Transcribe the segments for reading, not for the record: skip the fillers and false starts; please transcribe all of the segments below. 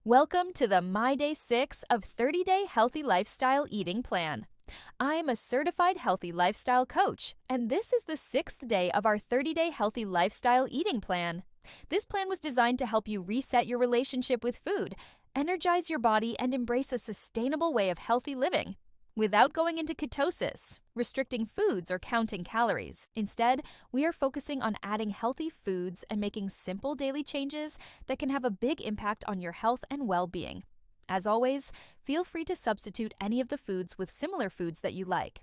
Welcome to the My Day 6 of 30-Day Healthy Lifestyle Eating Plan. I am a certified healthy lifestyle coach, and this is the sixth day of our 30-Day Healthy Lifestyle Eating Plan. This plan was designed to help you reset your relationship with food, energize your body, and embrace a sustainable way of healthy living. Without going into ketosis, restricting foods, or counting calories. Instead, we are focusing on adding healthy foods and making simple daily changes that can have a big impact on your health and well-being. As always, feel free to substitute any of the foods with similar foods that you like.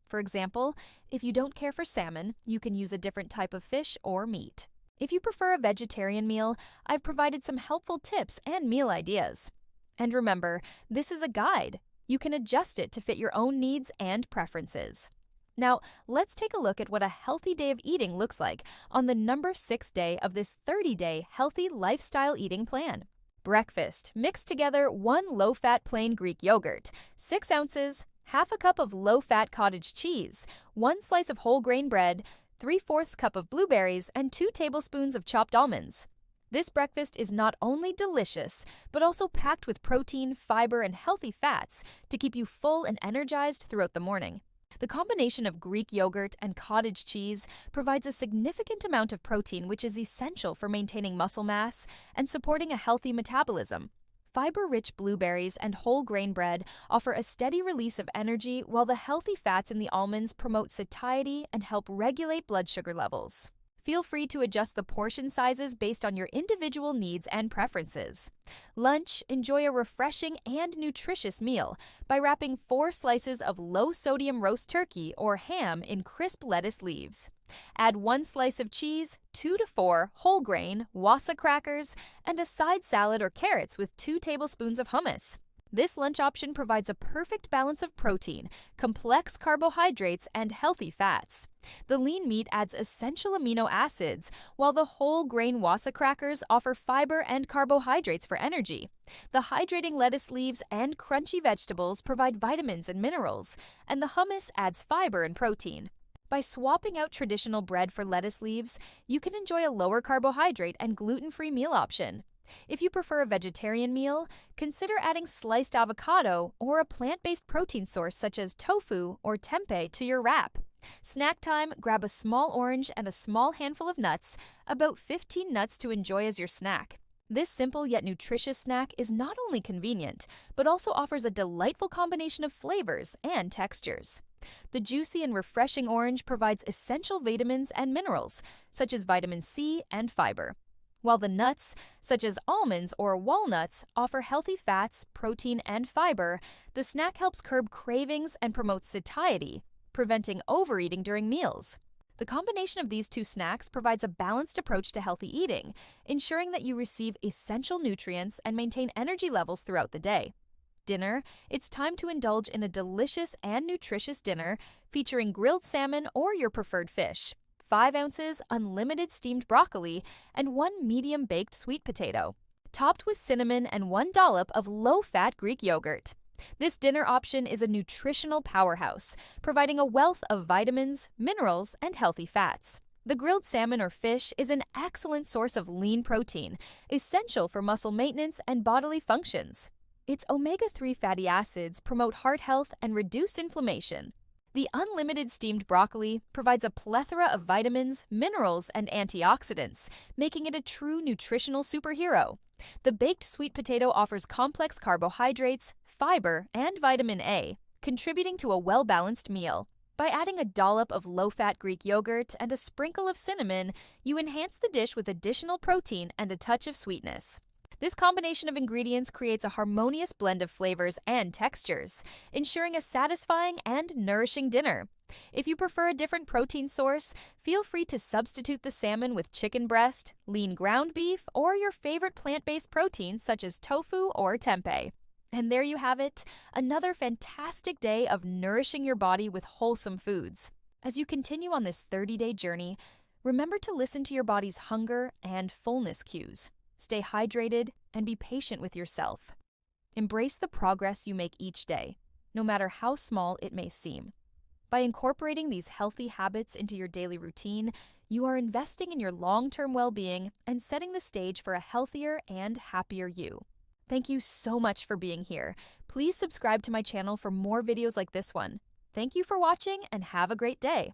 For example, if you don't care for salmon, you can use a different type of fish or meat. If you prefer a vegetarian meal, I've provided some helpful tips and meal ideas. And remember, this is a guide. You can adjust it to fit your own needs and preferences. Now, let's take a look at what a healthy day of eating looks like on the number 6 day of this 30-day healthy lifestyle eating plan. Breakfast: mix together 1 low-fat plain Greek yogurt, 6 ounces, half a cup of low-fat cottage cheese, 1 slice of whole grain bread, 3/4 cup of blueberries, and 2 tablespoons of chopped almonds. This breakfast is not only delicious, but also packed with protein, fiber, and healthy fats to keep you full and energized throughout the morning. The combination of Greek yogurt and cottage cheese provides a significant amount of protein, which is essential for maintaining muscle mass and supporting a healthy metabolism. Fiber-rich blueberries and whole grain bread offer a steady release of energy, while the healthy fats in the almonds promote satiety and help regulate blood sugar levels. Feel free to adjust the portion sizes based on your individual needs and preferences. Lunch: enjoy a refreshing and nutritious meal by wrapping 4 slices of low-sodium roast turkey or ham in crisp lettuce leaves. Add 1 slice of cheese, 2 to 4 whole grain, wasa crackers, and a side salad or carrots with 2 tablespoons of hummus. This lunch option provides a perfect balance of protein, complex carbohydrates, and healthy fats. The lean meat adds essential amino acids, while the whole grain wasa crackers offer fiber and carbohydrates for energy. The hydrating lettuce leaves and crunchy vegetables provide vitamins and minerals, and the hummus adds fiber and protein. By swapping out traditional bread for lettuce leaves, you can enjoy a lower carbohydrate and gluten-free meal option. If you prefer a vegetarian meal, consider adding sliced avocado or a plant-based protein source such as tofu or tempeh to your wrap. Snack time: grab a small orange and a small handful of nuts, about 15 nuts to enjoy as your snack. This simple yet nutritious snack is not only convenient, but also offers a delightful combination of flavors and textures. The juicy and refreshing orange provides essential vitamins and minerals, such as vitamin C and fiber. While the nuts, such as almonds or walnuts, offer healthy fats, protein, and fiber, the snack helps curb cravings and promotes satiety, preventing overeating during meals. The combination of these 2 snacks provides a balanced approach to healthy eating, ensuring that you receive essential nutrients and maintain energy levels throughout the day. Dinner: it's time to indulge in a delicious and nutritious dinner featuring grilled salmon or your preferred fish, 5 ounces unlimited steamed broccoli, and 1 medium baked sweet potato, topped with cinnamon and 1 dollop of low-fat Greek yogurt. This dinner option is a nutritional powerhouse, providing a wealth of vitamins, minerals, and healthy fats. The grilled salmon or fish is an excellent source of lean protein, essential for muscle maintenance and bodily functions. Its omega-3 fatty acids promote heart health and reduce inflammation. The unlimited steamed broccoli provides a plethora of vitamins, minerals, and antioxidants, making it a true nutritional superhero. The baked sweet potato offers complex carbohydrates, fiber, and vitamin A, contributing to a well-balanced meal. By adding a dollop of low-fat Greek yogurt and a sprinkle of cinnamon, you enhance the dish with additional protein and a touch of sweetness. This combination of ingredients creates a harmonious blend of flavors and textures, ensuring a satisfying and nourishing dinner. If you prefer a different protein source, feel free to substitute the salmon with chicken breast, lean ground beef, or your favorite plant-based proteins such as tofu or tempeh. And there you have it, another fantastic day of nourishing your body with wholesome foods. As you continue on this 30-day journey, remember to listen to your body's hunger and fullness cues. Stay hydrated and be patient with yourself. Embrace the progress you make each day, no matter how small it may seem. By incorporating these healthy habits into your daily routine, you are investing in your long-term well-being and setting the stage for a healthier and happier you. Thank you so much for being here. Please subscribe to my channel for more videos like this one. Thank you for watching and have a great day.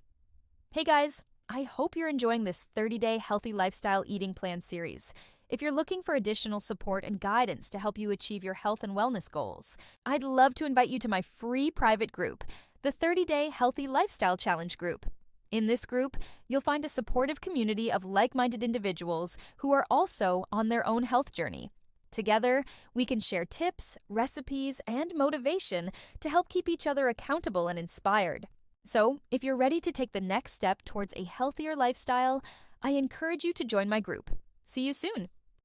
Hey guys, I hope you're enjoying this 30-day healthy lifestyle eating plan series. If you're looking for additional support and guidance to help you achieve your health and wellness goals, I'd love to invite you to my free private group, the 30-day Healthy Lifestyle Challenge group. In this group, you'll find a supportive community of like-minded individuals who are also on their own health journey. Together, we can share tips, recipes, and motivation to help keep each other accountable and inspired. So, if you're ready to take the next step towards a healthier lifestyle, I encourage you to join my group. See you soon!